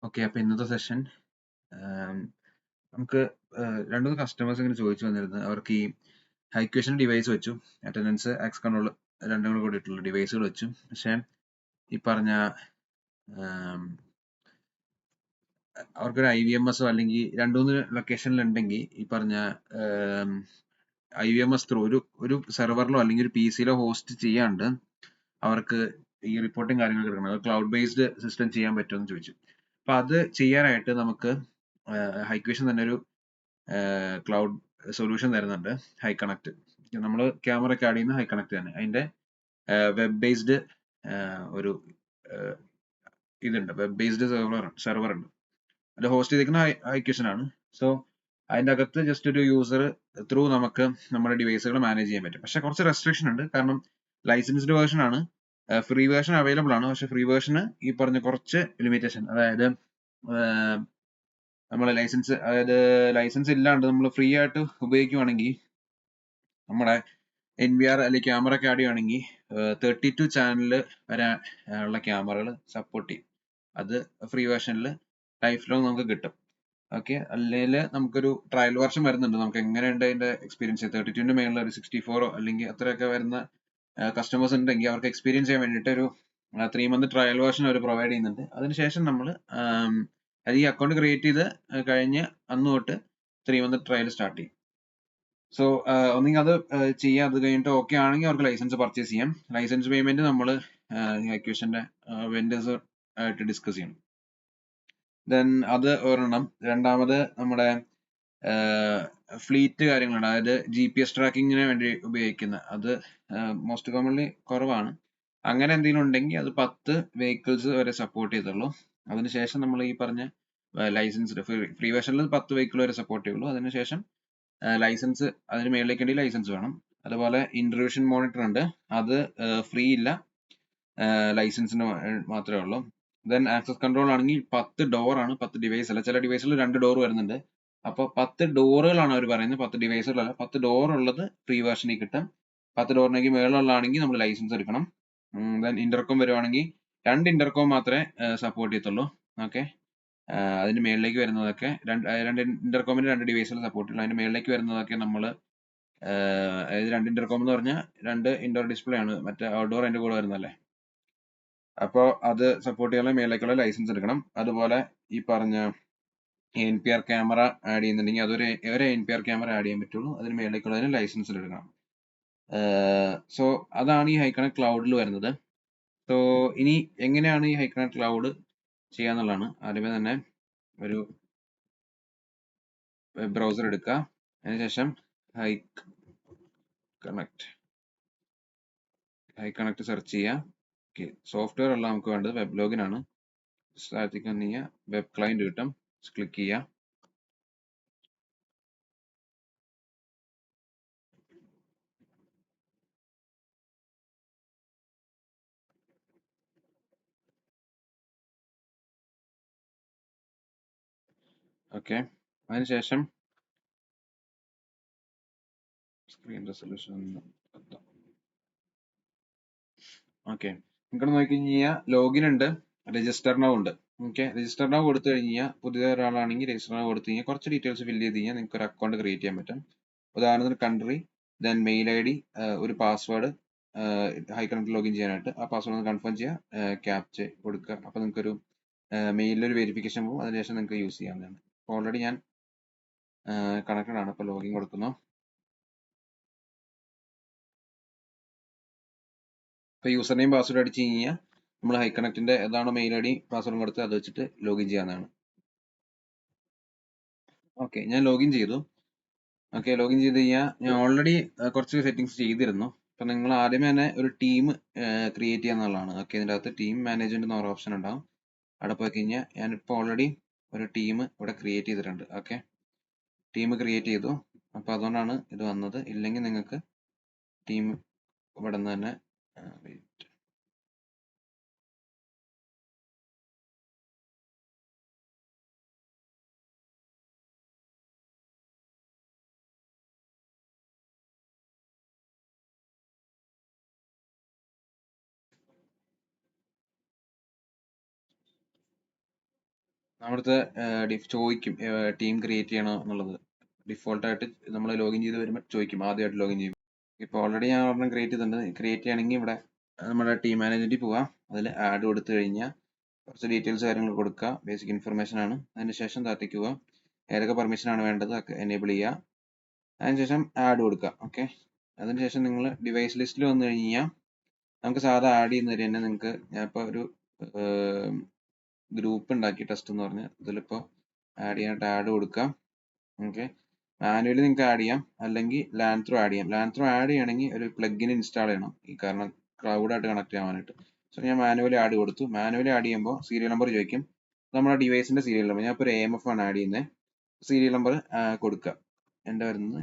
Okay, അപ്പൊ ഇന്നത്തെ session നമുക്ക് രണ്ടു മൂന്ന് കസ്റ്റമേഴ്സ് ഇങ്ങനെ ചോദിച്ചു വന്നിരുന്നു. അവർക്ക് ഈ ഹൈക്വേഷൻ ഡിവൈസ് വെച്ചു, അറ്റൻഡൻസ് ആക്സ് കൺട്രോൾ രണ്ടും കൂടെ കൂടിയിട്ടുള്ള ഡിവൈസുകൾ വെച്ചു. പക്ഷെ ഈ പറഞ്ഞ അവർക്കൊരു IVMS അല്ലെങ്കിൽ രണ്ടു മൂന്ന് ലൊക്കേഷനിൽ ഉണ്ടെങ്കിൽ ഈ പറഞ്ഞ IVMS ത്രൂ ഒരു സെർവറിലോ അല്ലെങ്കിൽ ഒരു PC-ലോ ഹോസ്റ്റ് ചെയ്യാണ്ട് അവർക്ക് ഈ റിപ്പോർട്ടും കാര്യങ്ങളൊക്കെ എടുക്കണം. അത് ക്ലൗഡ് ബേസ്ഡ് സിസ്റ്റം ചെയ്യാൻ പറ്റുമെന്ന് ചോദിച്ചു. അപ്പൊ അത് ചെയ്യാനായിട്ട് നമുക്ക് ഹൈക്വേഷൻ തന്നെ ഒരു ക്ലൗഡ് സൊല്യൂഷൻ തരുന്നുണ്ട്, ഹൈ കണക്ട്. നമ്മൾ ക്യാമറ ഒക്കെ ആഡ് ചെയ്യുന്ന ഹൈ കണക്ട് തന്നെ. അതിന്റെ വെബ് ബേസ്ഡ് ഒരു ഇതുണ്ട്, വെബ് ബേസ്ഡ് സെർവർ ഉണ്ട്. അത് ഹോസ്റ്റ് ചെയ്തിരിക്കുന്ന ഹൈക്വേഷൻ ആണ്. സോ അതിന്റെ അകത്ത് ജസ്റ്റ് ഒരു യൂസർ ത്രൂ നമുക്ക് നമ്മുടെ ഡിവൈസുകൾ മാനേജ് ചെയ്യാൻ പറ്റും. പക്ഷെ കുറച്ച് റെസ്ട്രിക്ഷൻ ഉണ്ട്, കാരണം ലൈസൻസ്ഡ് വേർഷൻ ആണ്. ഫ്രീ വേർഷൻ അവൈലബിൾ ആണ്, പക്ഷെ ഫ്രീ വേർഷന് ഈ പറഞ്ഞ കുറച്ച് ലിമിറ്റേഷൻ, അതായത് നമ്മളെ ലൈസൻസ് ഇല്ലാണ്ട് നമ്മൾ ഫ്രീ ആയിട്ട് ഉപയോഗിക്കുവാണെങ്കിൽ നമ്മുടെ NVR അല്ലെങ്കിൽ ക്യാമറ ഒക്കെ ആഡ് ചെയ്യുവാണെങ്കിൽ 32 ചാനൽ വരെ ഉള്ള ക്യാമറകൾ സപ്പോർട്ട് ചെയ്യും. അത് ഫ്രീ വേർഷനിൽ ലൈഫ് ലോങ് നമുക്ക് കിട്ടും. ഓക്കെ, അല്ലെങ്കിൽ നമുക്കൊരു ട്രയൽ വേർഷൻ വരുന്നുണ്ട്. നമുക്ക് എങ്ങനെയുണ്ട് അതിന്റെ എക്സ്പീരിയൻസ്, 32ന്റെ മേളിൽ ഒരു 64 അല്ലെങ്കിൽ അത്രയൊക്കെ വരുന്ന കസ്റ്റമേഴ്സ് ഉണ്ടെങ്കിൽ അവർക്ക് എക്സ്പീരിയൻസ് ചെയ്യാൻ വേണ്ടിയിട്ട് ഒരു 3 month ട്രയൽ വേർഷൻ അവർ പ്രൊവൈഡ് ചെയ്യുന്നുണ്ട്. അതിനുശേഷം നമ്മൾ അത് ഈ അക്കൗണ്ട് ക്രിയേറ്റ് ചെയ്ത് കഴിഞ്ഞ് അന്ന് തൊട്ട് 3 month ട്രയൽ സ്റ്റാർട്ട് ചെയ്യും. സോ ഒന്നെങ്കിൽ അത് ചെയ്യാം, അത് കഴിഞ്ഞിട്ട് ഓക്കെ ആണെങ്കിൽ അവർക്ക് ലൈസൻസ് പർച്ചേസ് ചെയ്യാം. ലൈസൻസ് പേയ്മെന്റ് നമ്മൾ ഹൈക്വേഷന്റെ വെൻഡേഴ്സ് ആയിട്ട് ഡിസ്കസ് ചെയ്യണം. ദെൻ അത് ഒരെണ്ണം. രണ്ടാമത് നമ്മുടെ ഫ്ലീറ്റ് കാര്യങ്ങളുണ്ട്, അതായത് GPS ട്രാക്കിങ്ങിന് വേണ്ടി ഉപയോഗിക്കുന്ന, അത് മോസ്റ്റ് കോമൺലി കുറവാണ്. അങ്ങനെ എന്തെങ്കിലും ഉണ്ടെങ്കിൽ അത് 10 വെഹിക്കിൾസ് വരെ സപ്പോർട്ട് ചെയ്തുള്ളൂ. അതിനുശേഷം നമ്മൾ ഈ പറഞ്ഞ ലൈസൻസ്ഡ് ഫ്രീ വേർഷനിൽ 10 വെഹിക്കിൾ വരെ സപ്പോർട്ട് ചെയ്യുള്ളൂ. അതിനുശേഷം ലൈസൻസ്, അതിന് മേളിലേക്ക് ലൈസൻസ് വേണം. അതുപോലെ ഇൻട്രൂഷൻ മോണിറ്റർ ഉണ്ട്, അത് ഫ്രീ ഇല്ല, ലൈസൻസിന് മാത്രമേ ഉള്ളൂ. ദെൻ ആക്സസ് കൺട്രോൾ ആണെങ്കിൽ 10 ഡോർ ആണ്, 10 ഡിവൈസ് അല്ല. ചില ഡിവൈസിൽ 2 ഡോർ വരുന്നുണ്ട്. അപ്പൊ 10 ഡോറുകളാണ് അവർ പറയുന്നത്, 10 ഡിവൈസുകളല്ല. 10 ഡോർ ഉള്ളത് ഫ്രീ വേർഷനിൽ കിട്ടും. 10 ഡോറിനേക്ക് മേളുള്ളതാണെങ്കിൽ നമ്മൾ ലൈസൻസ് എടുക്കണം. ദെൻ ഇന്റർകോം വരുവാണെങ്കിൽ 2 ഇന്റർകോം മാത്രമേ സപ്പോർട്ട് ചെയ്യത്തുള്ളൂ. ഓക്കെ, അതിന് മേളിലേക്ക് വരുന്നതൊക്കെ രണ്ട് ഇന്റർകോമിന് 2 ഡിവൈസുകൾ സപ്പോർട്ട് ചെയ്യും. അതിന് മേളിലേക്ക് വരുന്നതൊക്കെ നമ്മൾ അതായത് 2 ഇന്റർകോം എന്ന് പറഞ്ഞാൽ 2 ഇൻഡോർ ഡിസ്പ്ലേ ആണ്, മറ്റേ ഔട്ട്ഡോർ അതിന്റെ കൂടെ വരുന്നതല്ലേ. അപ്പോൾ അത് സപ്പോർട്ട് ചെയ്യാൻ മേളിലേക്കുള്ള ലൈസൻസ് എടുക്കണം. അതുപോലെ ഈ പറഞ്ഞ NPR ക്യാമറ ആഡ് ചെയ്യുന്നുണ്ടെങ്കിൽ അതൊരു NPR ക്യാമറ ആഡ് ചെയ്യാൻ പറ്റുള്ളൂ. അതിന് മേളിലേക്കുള്ളതിന് ലൈസൻസ് എടുക്കണം. സോ അതാണ് ഈ ഹൈക്കണക്ട് ക്ലൗഡിൽ വരുന്നത്. സോ ഇനി എങ്ങനെയാണ് ഈ ഹൈക്കണക്ട് ക്ലൗഡ് ചെയ്യാന്നുള്ളതാണ്. ആദ്യമേ തന്നെ ഒരു വെബ് ബ്രൗസർ എടുക്കുക. അതിനുശേഷം ഹൈക്കണക്ട് സെർച്ച് ചെയ്യുക. ഓക്കെ, സോഫ്റ്റ്വെയർ അല്ല നമുക്ക് വേണ്ടത്, വെബ് ലോഗിൻ ആണ്. താഴത്തേക്ക് വന്നു കഴിഞ്ഞാൽ വെബ് ക്ലയന്റ് കിട്ടും, ക്ലിക്ക് ചെയ്യുക. ഓക്കെ, അതിനുശേഷം സ്ക്രീൻ റെസൊല്യൂഷൻ. ഓക്കെ, ഇവിടെ നോക്കി കഴിഞ്ഞാൽ ലോഗിൻ ഉണ്ട്, രജിസ്റ്റർ നൗ ഉണ്ട്. ഓക്കെ, രജിസ്റ്റർ നൗ കൊടുത്തു കഴിഞ്ഞാൽ പുതിയ ഒരാളാണെങ്കിൽ രജിസ്റ്റർ നൗ കൊടുത്തു കഴിഞ്ഞാൽ കുറച്ച് ഡീറ്റെയിൽസ് ഫില്ല് ചെയ്ത് കഴിഞ്ഞാൽ നിങ്ങൾക്ക് ഒരു അക്കൗണ്ട് ക്രിയേറ്റ് ചെയ്യാൻ പറ്റും. ഉദാഹരണത്തിന് കൺട്രി, ദെൻ മെയിൽ ID, ഒരു പാസ്വേഡ്, ഹൈക്കണക്ട് ലോഗിൻ ചെയ്യാനായിട്ട് ആ പാസ്വേഡ് ഒന്ന് കൺഫേം ചെയ്യുക, ക്യാപ്ച കൊടുക്കുക. അപ്പൊ നിങ്ങൾക്ക് ഒരു മെയിലിൽ ഒരു വെരിഫിക്കേഷൻ പോകും. അതിനുശേഷം നിങ്ങൾക്ക് യൂസ് ചെയ്യാവുന്നതാണ്. ഓൾറെഡി ഞാൻ കണക്റ്റഡ് ആണ്, അപ്പൊ ലോഗിൻ കൊടുക്കുന്നു. ഇപ്പൊ യൂസർ നെയിം പാസ്വേഡ് അടിച്ചു കഴിഞ്ഞാൽ നമ്മൾ ഹൈക്കണക്റ്റിന്റെ ഏതാണോ മെയിൽ ID പാസ്വേഡും കൊടുത്ത് അത് വെച്ചിട്ട് ലോഗിൻ ചെയ്യാവുന്നതാണ്. ഓക്കെ, ഞാൻ ലോഗിൻ ചെയ്തു. ഓക്കെ, ലോഗിൻ ചെയ്ത് കഴിഞ്ഞാൽ ഞാൻ ഓൾറെഡി കുറച്ച് സെറ്റിംഗ്സ് ചെയ്തിരുന്നു. അപ്പൊ നിങ്ങൾ ആദ്യമേ തന്നെ ഒരു ടീം ക്രിയേറ്റ് ചെയ്യാന്നുള്ളതാണ്. ഓക്കെ, ഇതിന്റെ അകത്ത് ടീം മാനേജ്മെന്റ് എന്ന് ഒരു ഓപ്ഷൻ ഉണ്ടാവും. അവിടെ പോയി കഴിഞ്ഞാൽ ഞാനിപ്പോൾ ഓൾറെഡി ഒരു ടീം ഇവിടെ ക്രിയേറ്റ് ചെയ്തിട്ടുണ്ട്. ഓക്കെ, ടീം ക്രിയേറ്റ് ചെയ്തു. അപ്പൊ അതുകൊണ്ടാണ് ഇത് വന്നത്. ഇല്ലെങ്കിൽ നിങ്ങൾക്ക് ടീം ഇവിടെ നിന്ന് തന്നെ അവിടുത്തെ ചോദിക്കും ടീം ക്രിയേറ്റ് ചെയ്യണോ എന്നുള്ളത്. ഡിഫോൾട്ടായിട്ട് നമ്മൾ ലോഗിൻ ചെയ്ത് വരുമ്പോൾ ചോദിക്കും, ആദ്യമായിട്ട് ലോഗിൻ ചെയ്യും. ഇപ്പോൾ ഓൾറെഡി ഞാൻ ഒരെണ്ണം ക്രിയേറ്റ് ചെയ്തിട്ടുണ്ട്. ക്രിയേറ്റ് ചെയ്യണമെങ്കിൽ ഇവിടെ നമ്മുടെ ടീം മാനേജ്മെന്റിൽ പോവാം. അതിൽ ആഡ് കൊടുത്തു കഴിഞ്ഞാൽ കുറച്ച് ഡീറ്റെയിൽസ് കാര്യങ്ങൾ കൊടുക്കുക, ബേസിക് ഇൻഫർമേഷൻ ആണ്. അതിനുശേഷം താഴത്തേക്ക് പോവുക, ഏതൊക്കെ പെർമിഷൻ ആണ് വേണ്ടത് ഒക്കെ എനേബിൾ ചെയ്യുക. അതിനുശേഷം ആഡ് കൊടുക്കുക. ഓക്കെ, അതിനുശേഷം നിങ്ങൾ ഡിവൈസ് ലിസ്റ്റിൽ വന്നു കഴിഞ്ഞാൽ നമുക്ക് സാധാ ആഡ് ചെയ്യുന്നവര് തന്നെ നിങ്ങൾക്ക്, ഞാനിപ്പോൾ ഒരു ഗ്രൂപ്പ് ഉണ്ടാക്കി ടെസ്റ്റ് എന്ന് പറഞ്ഞ് ഇതിലിപ്പോൾ ആഡ് ചെയ്യാനായിട്ട് ആഡ് കൊടുക്കാം. ഓക്കെ, മാനുവലി നിങ്ങൾക്ക് ആഡ് ചെയ്യാം, അല്ലെങ്കിൽ ലാൻ ത്രൂ ആഡ് ചെയ്യാം. ലാൻ ത്രൂ ആഡ് ചെയ്യണമെങ്കിൽ ഒരു പ്ലഗിൻ ഇൻസ്റ്റാൾ ചെയ്യണം, ഈ കാരണം ക്ലൗഡായിട്ട് കണക്ട് ചെയ്യാനായിട്ട്. സോ ഞാൻ മാനുവലി ആഡ് കൊടുത്തു. മാനുവലി ആഡ് ചെയ്യുമ്പോൾ സീരിയൽ നമ്പർ ചോദിക്കും, നമ്മുടെ ഡിവൈസിന്റെ സീരിയൽ നമ്പർ. ഞാൻ ഇപ്പോൾ ഒരു AMF ആണ് ആഡ് ചെയ്യുന്നത്. സീരിയൽ നമ്പർ കൊടുക്കുക. എൻ്റെ വരുന്നത്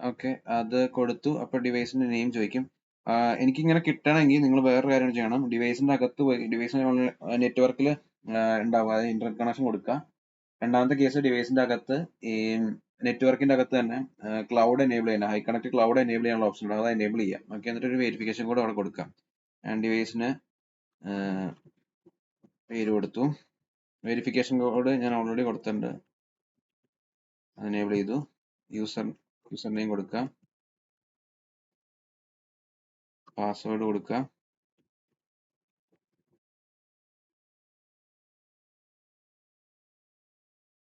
ഓക്കെ, അത് കൊടുത്തു. അപ്പോൾ ഡിവൈസിന്റെ നെയിം ചോദിക്കും. എനിക്കിങ്ങനെ കിട്ടണമെങ്കിൽ നിങ്ങൾ വേറൊരു കാര്യം ചെയ്യണം. ഡിവൈസിന്റെ അകത്ത് പോയി ഡിവൈസിന്റെ നെറ്റ്വർക്കിൽ ഉണ്ടാവും, അതായത് ഇന്റർനെറ്റ് കണക്ഷൻ കൊടുക്കുക. രണ്ടാമത്തെ കേസ് ഡിവൈസിന്റെ അകത്ത് ഈ നെറ്റ്വർക്കിന്റെ അകത്ത് തന്നെ ക്ലൗഡ് എനേബിൾ ചെയ്യണം. ഹൈ കണക്ട് ക്ലൗഡ് എനേബിൾ ചെയ്യാനുള്ള ഓപ്ഷൻ ഉണ്ട്, അത് എനേബിൾ ചെയ്യാം. ഓക്കെ, എന്നിട്ട് ഒരു വെരിഫിക്കേഷൻ കോഡ് അവിടെ കൊടുക്കാം. ഞാൻ ഡിവൈസിന് പേര് കൊടുത്തു. വെരിഫിക്കേഷൻ കോഡ് ഞാൻ ഓൾറെഡി കൊടുത്തിട്ടുണ്ട്, അത് എനേബിൾ ചെയ്തു. യൂസർ നെയിം കൊടുക്കുക, പാസ്വേഡ് കൊടുക്കുക.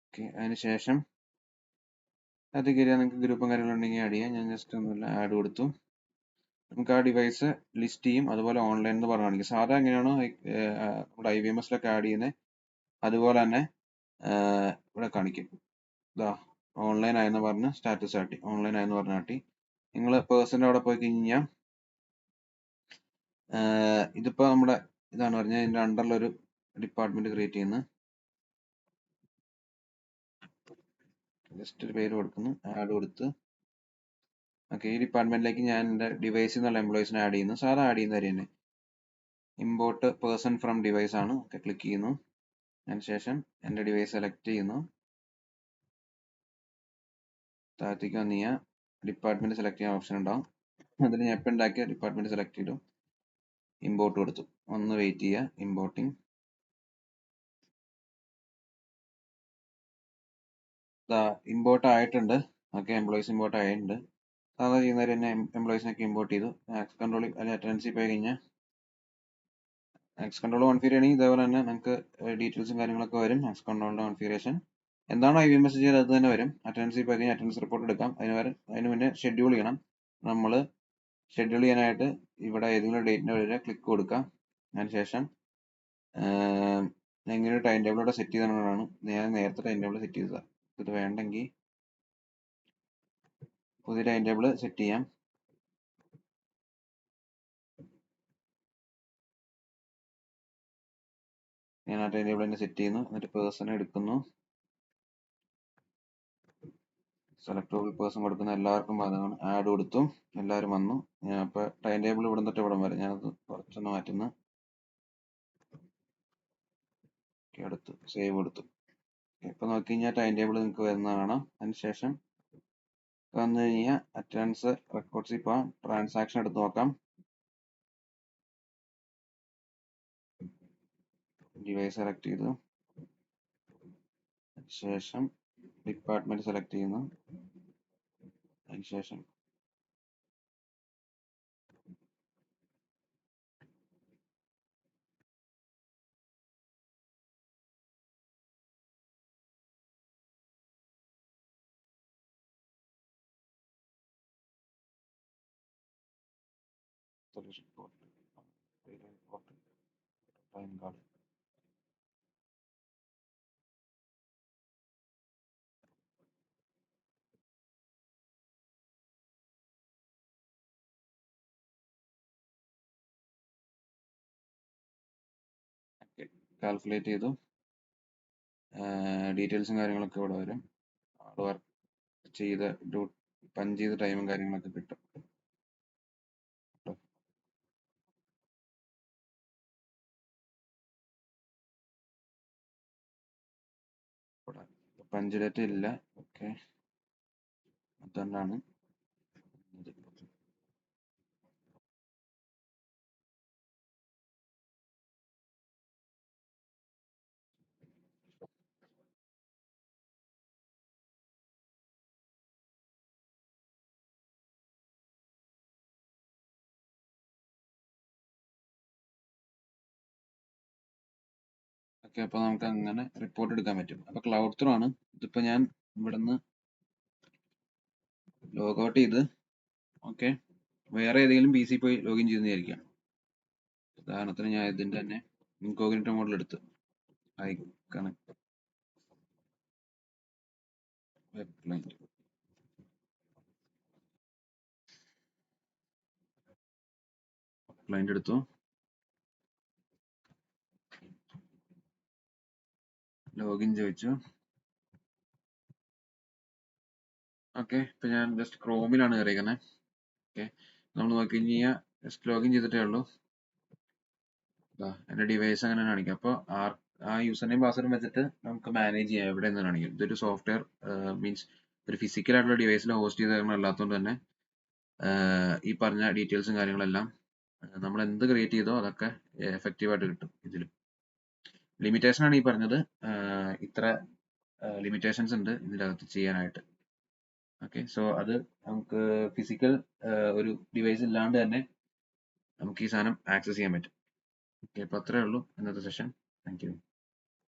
ഓക്കെ, അതിനുശേഷം അത് കയറിയാൽ നിങ്ങൾക്ക് ഗ്രൂപ്പും കാര്യങ്ങളുണ്ടെങ്കിൽ ആഡ് ചെയ്യാം. ഞാൻ ജസ്റ്റ് ഒന്നുമില്ല ആഡ് കൊടുത്തു. നമുക്ക് ആ ഡിവൈസ് ലിസ്റ്റ് ചെയ്യും, അതുപോലെ ഓൺലൈൻ എന്ന് പറഞ്ഞു കാണിക്കും. സാധാ എങ്ങനെയാണോ നമ്മുടെ IVMSലൊക്കെ ആഡ് ചെയ്യുന്നത് അതുപോലെ തന്നെ ഇവിടെ കാണിക്കും. ഇതാ ഓൺലൈൻ ആയെന്ന് പറഞ്ഞ് സ്റ്റാറ്റസ് കാട്ടി, ഓൺലൈൻ ആയെന്ന് പറഞ്ഞ് കാട്ടി. നിങ്ങൾ പേഴ്സൻ്റെ അവിടെ പോയി കഴിഞ്ഞാൽ ഇതിപ്പോ നമ്മുടെ ഇതാണ് പറഞ്ഞാൽ ഇതിന്റെ അണ്ടറിലൊരു ഡിപ്പാർട്ട്മെന്റ് ക്രിയേറ്റ് ചെയ്യുന്നത്. ജസ്റ്റ് ഒരു പേര് കൊടുക്കുന്നു, ആഡ് കൊടുത്ത്. ഓക്കെ, ഈ ഡിപ്പാർട്ട്മെന്റിലേക്ക് ഞാൻ എൻ്റെ ഡിവൈസിൽ നിന്നുള്ള എംപ്ലോയീസിനെ ആഡ് ചെയ്യുന്നു, സാധാ ആഡ് ചെയ്യുന്ന കാര്യം തന്നെ. ഇമ്പോർട്ട് പേഴ്സൺ ഫ്രം ഡിവൈസ് ആണ്. ഓക്കെ, ക്ലിക്ക് ചെയ്യുന്നു. അതിനുശേഷം എൻ്റെ ഡിവൈസ് സെലക്ട് ചെയ്യുന്നു. താഴത്തേക്ക് വന്നു കഴിഞ്ഞാൽ ഡിപ്പാർട്ട്മെന്റ് സെലക്ട് ചെയ്യാൻ ഓപ്ഷൻ ഉണ്ടാവും. അതിൽ ഞാൻ എപ്പോൾ ഉണ്ടാക്കിയ ഡിപ്പാർട്ട്മെന്റ് സെലക്ട് ചെയ്തു, ഇമ്പോർട്ട് കൊടുത്തു. ഒന്ന് വെയിറ്റ് ചെയ്യുക, ഇമ്പോർട്ടിങ്. ഇമ്പോർട്ട് ആയിട്ടുണ്ട്. ഓക്കെ, എംപ്ലോയീസ് ഇമ്പോർട്ട് ആയിട്ടുണ്ട്. സാധാരണ ചെയ്യുന്നവർ തന്നെ എംപ്ലോയീസിനൊക്കെ ഇമ്പോർട്ട് ചെയ്തു. ആക്സസ് കൺട്രോൾ അല്ലെങ്കിൽ അറ്റൻഡൻസി പോയി കഴിഞ്ഞാൽ ആക്സസ് കൺട്രോൾ കോൺഫിഗർ ചെയ്യണമെങ്കിൽ ഇതേപോലെ തന്നെ നിങ്ങൾക്ക് ഡീറ്റെയിൽസും കാര്യങ്ങളൊക്കെ വരും. ആക്സസ് കൺട്രോളിന്റെ കോൺഫിഗറേഷൻ എന്താണോ IVMS ചെയ്തത് അത് തന്നെ വരും. അറ്റൻഡൻസി പോയി കഴിഞ്ഞാൽ അറ്റൻഡൻസ് റിപ്പോർട്ട് എടുക്കാം. അതിന് മുന്നേ ഷെഡ്യൂൾ ചെയ്യണം. നമ്മൾ ഷെഡ്യൂൾ ചെയ്യാനായിട്ട് ഇവിടെ ഏതെങ്കിലും ഡേറ്റിന് വരെ ക്ലിക്ക് കൊടുക്കാം. അതിനുശേഷം എങ്ങനെ ഒരു ടൈം ടേബിൾ ഇവിടെ സെറ്റ് ചെയ്തതാണ്. ഞാൻ നേരത്തെ ടൈം ടേബിൾ സെറ്റ് ചെയ്തതാണ്. ഇത് വേണ്ടെങ്കിൽ പുതിയ ടൈം ടേബിൾ സെറ്റ് ചെയ്യാം. ഞാൻ ആ ടൈം ടേബിൾ തന്നെ സെറ്റ് ചെയ്യുന്നു. എന്നിട്ട് പേഴ്സൺ എടുക്കുന്നു, സെലക്ട് ഓൾ പേഴ്സൺ കൊടുക്കുന്ന എല്ലാവർക്കും ബാധകമാണ്. ആഡ് കൊടുത്തു, എല്ലാവരും വന്നു. ഞാൻ അപ്പോൾ ടൈം ടേബിൾ ഇവിടെ തൊട്ട് ഇവിടം വരെ ഞാനത് കുറച്ചൊന്ന് മാറ്റുന്നു. എടുത്തു, സേവ് കൊടുത്തു. ഇപ്പൊ നോക്കി കഴിഞ്ഞാൽ ടൈം ടേബിൾ നിങ്ങൾക്ക് വരുന്ന കാണാം. അതിനുശേഷം വന്നു കഴിഞ്ഞാൽ അറ്റൻഡൻസ് റെക്കോർഡ്സിൽ പോകാം, ട്രാൻസാക്ഷൻ എടുത്ത് നോക്കാം. ഡിവൈസ് സെലക്ട് ചെയ്തു, ശേഷം ഡിപ്പാർട്ട്മെന്റ് സെലക്ട് ചെയ്യുന്നു. അതിനുശേഷം ടൈം കാർഡ് കാൽക്കുലേറ്റ് ചെയ്തു. ഡീറ്റെയിൽസും കാര്യങ്ങളൊക്കെ ഇവിടെ വരും. ഹാർഡ് വർക്ക് ചെയ്ത പഞ്ച് ചെയ്ത ടൈമും കാര്യങ്ങളൊക്കെ കിട്ടും. പഞ്ച് ഡേറ്റ് ഇല്ല. ഓക്കെ, അതുകൊണ്ടാണ്. ഓക്കെ, അപ്പൊ നമുക്ക് അങ്ങനെ റിപ്പോർട്ട് എടുക്കാൻ പറ്റും. അപ്പൊ ക്ലൗഡ് ത്രോ ആണ് ഇതിപ്പോ. ഞാൻ ഇവിടുന്ന് ലോഗ് ഔട്ട് ചെയ്ത് ഓക്കെ വേറെ ഏതെങ്കിലും പി സി പോയി ലോഗിൻ ചെയ്യുന്ന വിചാരിക്കാം. ഉദാഹരണത്തിന് ഞാൻ ഇതിന്റെ തന്നെ ഇൻകോഗ്നിറ്റോ മോഡിൽ എടുത്ത് ഐ കണക്ട് വെബ് ക്ലൈന്റ് എടുത്തു. ലോഗിൻ ചോദിച്ചു. ഓക്കെ, ഇപ്പൊ ഞാൻ ജസ്റ്റ് ക്രോമിലാണ് കയറിയിരിക്കുന്നത്. ഓക്കെ, നമ്മൾ നോക്കി കഴിഞ്ഞാൽ ജസ്റ്റ് ലോഗിൻ ചെയ്തിട്ടേ ഉള്ളൂ. എന്റെ ഡിവൈസ് അങ്ങനെ കാണിക്കും. അപ്പോൾ ആ യൂസർ നെയിം പാസ്വേഡും വെച്ചിട്ട് നമുക്ക് മാനേജ് ചെയ്യാം എവിടെ നിന്ന് കാണിക്കും. ഇതൊരു സോഫ്റ്റ്വെയർ മീൻസ് ഒരു ഫിസിക്കൽ ആയിട്ടുള്ള ഡിവൈസിൽ ഹോസ്റ്റ് ചെയ്ത അല്ലാത്തതുകൊണ്ട് തന്നെ ഈ പറഞ്ഞ ഡീറ്റെയിൽസും കാര്യങ്ങളെല്ലാം നമ്മൾ എന്ത് ക്രിയേറ്റ് ചെയ്തോ അതൊക്കെ എഫക്റ്റീവ് ആയിട്ട് കിട്ടും. ഇതിലും ലിമിറ്റേഷൻ ആണ് ഈ പറഞ്ഞത്. ഇത്ര ലിമിറ്റേഷൻസ് ഉണ്ട് ഇതിനകത്ത് ചെയ്യാനായിട്ട്. ഓക്കെ, സോ അത് നമുക്ക് ഫിസിക്കൽ ഒരു ഡിവൈസ് ഇല്ലാണ്ട് തന്നെ നമുക്ക് ഈ സാധനം ആക്സസ് ചെയ്യാൻ പറ്റും. ഓക്കെ, അപ്പൊ അത്രേ ഉള്ളൂ ഇന്നത്തെ സെഷൻ. Thank you.